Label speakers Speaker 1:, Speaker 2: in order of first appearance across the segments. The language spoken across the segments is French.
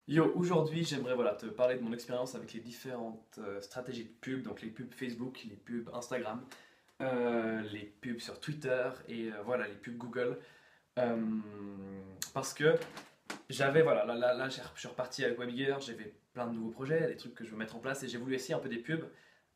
Speaker 1: Yo, aujourd'hui j'aimerais te parler de mon expérience avec les différentes stratégies de pub, donc les pubs Facebook, les pubs Instagram, les pubs sur Twitter et voilà les pubs Google. Euh, Parce que là, je suis reparti avec Webgear, j'avais plein de nouveaux projets, des trucs que je veux mettre en place et j'ai voulu essayer un peu des pubs,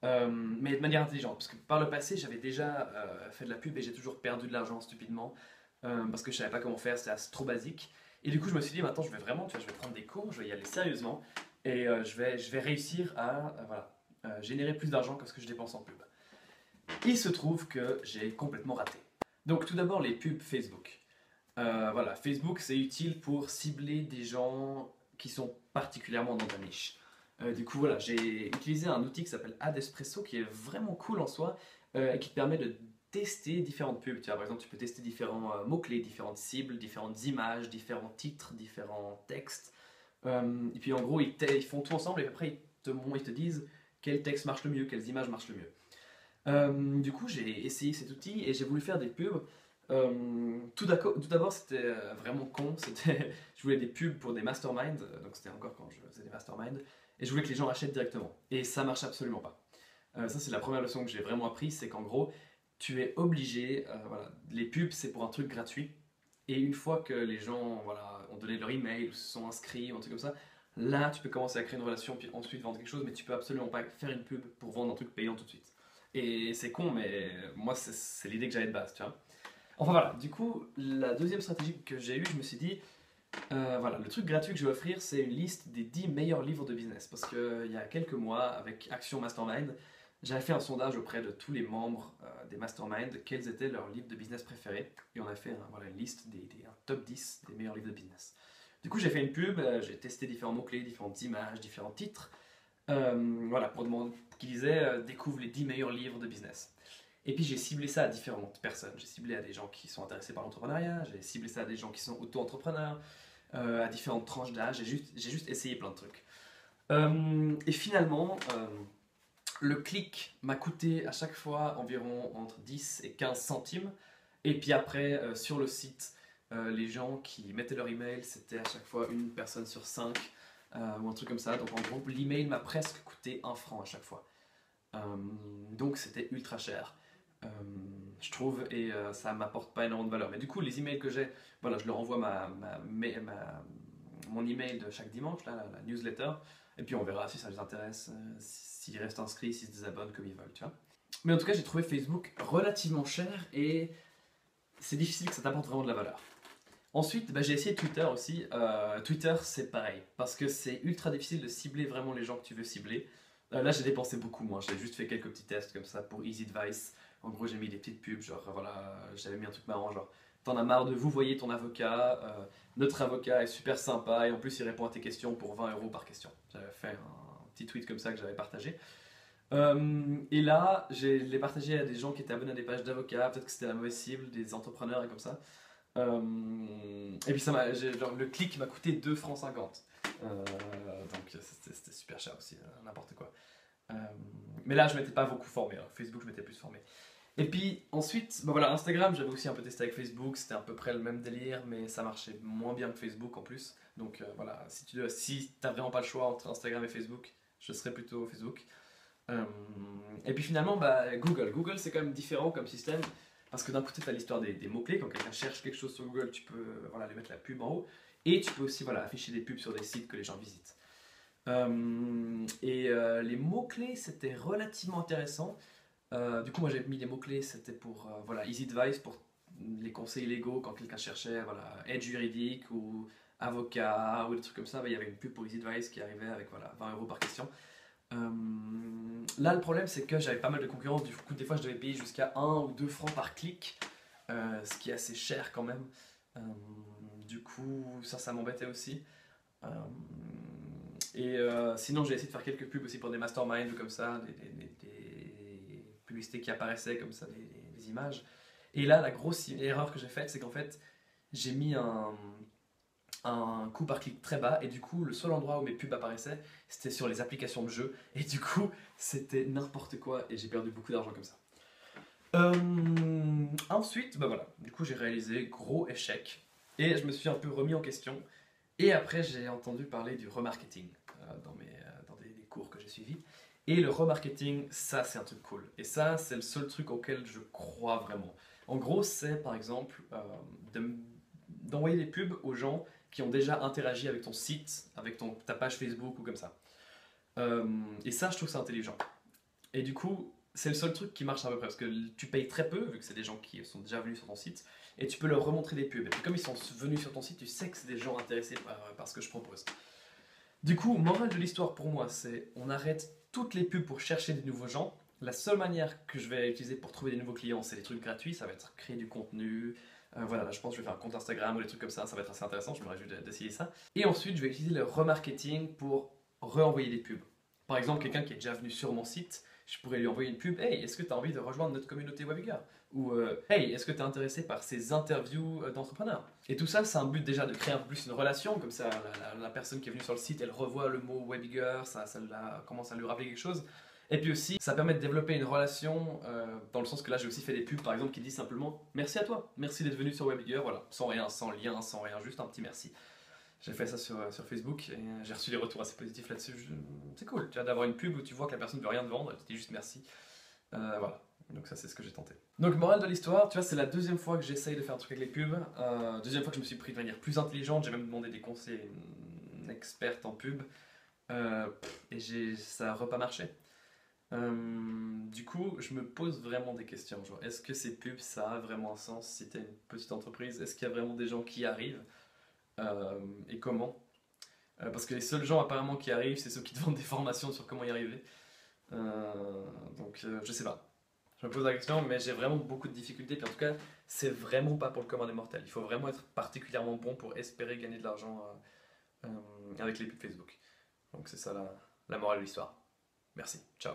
Speaker 1: mais de manière intelligente. Parce que par le passé j'avais déjà fait de la pub et j'ai toujours perdu de l'argent stupidement parce que je savais pas comment faire, c'était trop basique. Et du coup je me suis dit maintenant je vais vraiment, tu vois, je vais prendre des cours, je vais y aller sérieusement et je vais réussir à générer plus d'argent que ce que je dépense en pub. Il se trouve que j'ai complètement raté. Donc tout d'abord les pubs Facebook. Voilà, Facebook c'est utile pour cibler des gens qui sont particulièrement dans ta niche. Du coup voilà, j'ai utilisé un outil qui s'appelle Adespresso qui est vraiment cool en soi et qui te permet de tester différentes pubs. Tu vois, par exemple, tu peux tester différents mots-clés, différentes cibles, différentes images, différents titres, différents textes. Et puis en gros, ils font tout ensemble et après ils te disent quel texte marche le mieux, quelles images marchent le mieux. Du coup, j'ai essayé cet outil et j'ai voulu faire des pubs. Tout d'abord, c'était vraiment con. Je voulais des pubs pour des masterminds, donc c'était encore quand je faisais des masterminds, et je voulais que les gens achètent directement. Et ça marche absolument pas. Ça, c'est la première leçon que j'ai vraiment appris, c'est qu'en gros, tu es obligé, voilà, les pubs, c'est pour un truc gratuit. Et une fois que les gens ont donné leur email, ou se sont inscrits, ou un truc comme ça, là, tu peux commencer à créer une relation, puis ensuite vendre quelque chose, mais tu peux absolument pas faire une pub pour vendre un truc payant tout de suite. Et c'est con, mais moi, c'est l'idée que j'avais de base, tu vois. Enfin voilà, du coup, la deuxième stratégie que j'ai eue, je me suis dit, voilà, le truc gratuit que je vais offrir, c'est une liste des 10 meilleurs livres de business. Parce qu'il y a quelques mois, avec Action Mastermind, j'avais fait un sondage auprès de tous les membres des Mastermind, quels étaient leurs livres de business préférés. Et on a fait une liste un top 10 des meilleurs livres de business. Du coup, j'ai fait une pub, j'ai testé différents mots-clés, différentes images, différents titres, voilà, pour demander, qui disait découvre les 10 meilleurs livres de business. Et puis j'ai ciblé ça à différentes personnes. J'ai ciblé à des gens qui sont intéressés par l'entrepreneuriat, j'ai ciblé ça à des gens qui sont auto-entrepreneurs, à différentes tranches d'âge, j'ai juste essayé plein de trucs. Et finalement, le clic m'a coûté à chaque fois environ entre 10 et 15 centimes. Et puis après, sur le site, les gens qui mettaient leur email, c'était à chaque fois une personne sur 5 ou un truc comme ça. Donc en gros, l'email m'a presque coûté un franc à chaque fois. Euh, donc c'était ultra cher, euh, je trouve, et ça m'apporte pas énormément de valeur. Mais du coup, les emails que j'ai, voilà, je leur envoie mon email de chaque dimanche, là, la newsletter, et puis on verra si ça les intéresse, s'ils restent inscrits, s'ils se désabonnent comme ils veulent, tu vois. Mais en tout cas, j'ai trouvé Facebook relativement cher et c'est difficile que ça t'apporte vraiment de la valeur. Ensuite, j'ai essayé Twitter aussi. Twitter, c'est pareil, parce que c'est ultra difficile de cibler vraiment les gens que tu veux cibler. Là, j'ai dépensé beaucoup moins. J'ai juste fait quelques petits tests comme ça pour Easy Advice. En gros, j'ai mis des petites pubs, genre voilà, j'avais mis un truc marrant, genre t'en as marre de vous voyez ton avocat, notre avocat est super sympa et en plus il répond à tes questions pour 20 € par question. J'avais fait un petit tweet comme ça que j'avais partagé. Et là, je l'ai partagé à des gens qui étaient abonnés à des pages d'avocats, peut-être que c'était la mauvaise cible, des entrepreneurs et comme ça. Et puis genre, le clic m'a coûté 2 francs 50. Donc c'était super cher aussi, n'importe quoi. Euh, mais là, je m'étais pas beaucoup formé, hein. Facebook, je m'étais plus formé. Et puis ensuite, voilà, Instagram, j'avais aussi un peu testé avec Facebook, c'était à peu près le même délire, mais ça marchait moins bien que Facebook en plus. Donc voilà, si t'as vraiment pas le choix entre Instagram et Facebook, je serais plutôt Facebook. Euh, et puis finalement, Google. Google, c'est quand même différent comme système. Parce que d'un côté, tu as l'histoire des mots-clés. Quand quelqu'un cherche quelque chose sur Google, tu peux lui mettre la pub en haut. Et tu peux aussi afficher des pubs sur des sites que les gens visitent. Les mots-clés, c'était relativement intéressant. Du coup, moi, j'ai mis des mots-clés. C'était pour Easy Advice, pour les conseils légaux. Quand quelqu'un cherchait aide juridique ou avocat ou des trucs comme ça, il y avait une pub pour Easy Advice qui arrivait avec 20 € par question. Là, le problème, c'est que j'avais pas mal de concurrence. Du coup, des fois, je devais payer jusqu'à 1 ou 2 francs par clic, ce qui est assez cher quand même. Euh, du coup, ça m'embêtait aussi. Euh, Sinon, j'ai essayé de faire quelques pubs aussi pour des masterminds ou comme ça, des publicités qui apparaissaient comme ça, des images. Et là, la grosse erreur que j'ai faite, c'est qu'en fait, j'ai mis un coût par clic très bas et du coup le seul endroit où mes pubs apparaissaient c'était sur les applications de jeux et du coup c'était n'importe quoi et j'ai perdu beaucoup d'argent comme ça. Ensuite, voilà, du coup j'ai réalisé gros échec et je me suis un peu remis en question Et après, j'ai entendu parler du remarketing dans des cours que j'ai suivis. Et le remarketing, ça c'est un truc cool. Et ça, c'est le seul truc auquel je crois vraiment. En gros, c'est par exemple d'envoyer des pubs aux gens qui ont déjà interagi avec ton site, avec ta page Facebook ou comme ça. Et ça, je trouve ça intelligent. Et du coup, c'est le seul truc qui marche à peu près, parce que tu payes très peu, vu que c'est des gens qui sont déjà venus sur ton site, et tu peux leur remontrer des pubs. Et puis comme ils sont venus sur ton site, tu sais que c'est des gens intéressés par ce que je propose. Du coup, morale de l'histoire pour moi, c'est on arrête toutes les pubs pour chercher des nouveaux gens. La seule manière que je vais utiliser pour trouver des nouveaux clients, c'est des trucs gratuits, ça va être créer du contenu. Voilà, là, je pense que je vais faire un compte Instagram ou des trucs comme ça va être assez intéressant, je me réjouis d'essayer ça. Et ensuite, je vais utiliser le remarketing pour renvoyer des pubs. Par exemple, quelqu'un qui est déjà venu sur mon site, je pourrais lui envoyer une pub. Hey, est-ce que tu as envie de rejoindre notre communauté Webmaker? Ou hey, est-ce que tu es intéressé par ces interviews d'entrepreneurs? Et tout ça, c'est un but déjà de créer un peu plus une relation, comme ça la personne qui est venue sur le site, elle revoit le mot Webmaker, ça commence à lui rappeler quelque chose. Et puis aussi, ça permet de développer une relation dans le sens que là, j'ai aussi fait des pubs par exemple qui disent simplement merci à toi, merci d'être venu sur Webmaker, voilà, sans rien, sans lien, sans rien, juste un petit merci. J'ai fait ça sur Facebook et j'ai reçu des retours assez positifs là-dessus. C'est cool, tu vois, d'avoir une pub où tu vois que la personne ne veut rien te vendre, elle te dit juste merci. Voilà, donc ça c'est ce que j'ai tenté. Donc morale de l'histoire, tu vois, c'est la deuxième fois que j'essaye de faire un truc avec les pubs. Deuxième fois que je me suis pris de manière plus intelligente, j'ai même demandé des conseils à une experte en pub. Et ça n'a pas marché. Du coup, je me pose vraiment des questions. Genre, est-ce que ces pubs, ça a vraiment un sens si tu es une petite entreprise? Est-ce qu'il y a vraiment des gens qui y arrivent? Et comment? Parce que les seuls gens apparemment qui arrivent, c'est ceux qui te vendent des formations sur comment y arriver. Donc, je sais pas. Je me pose la question, mais j'ai vraiment beaucoup de difficultés. Puis en tout cas, c'est vraiment pas pour le commun des mortels. Il faut vraiment être particulièrement bon pour espérer gagner de l'argent avec les pubs Facebook. Donc c'est ça la morale de l'histoire. Merci, ciao.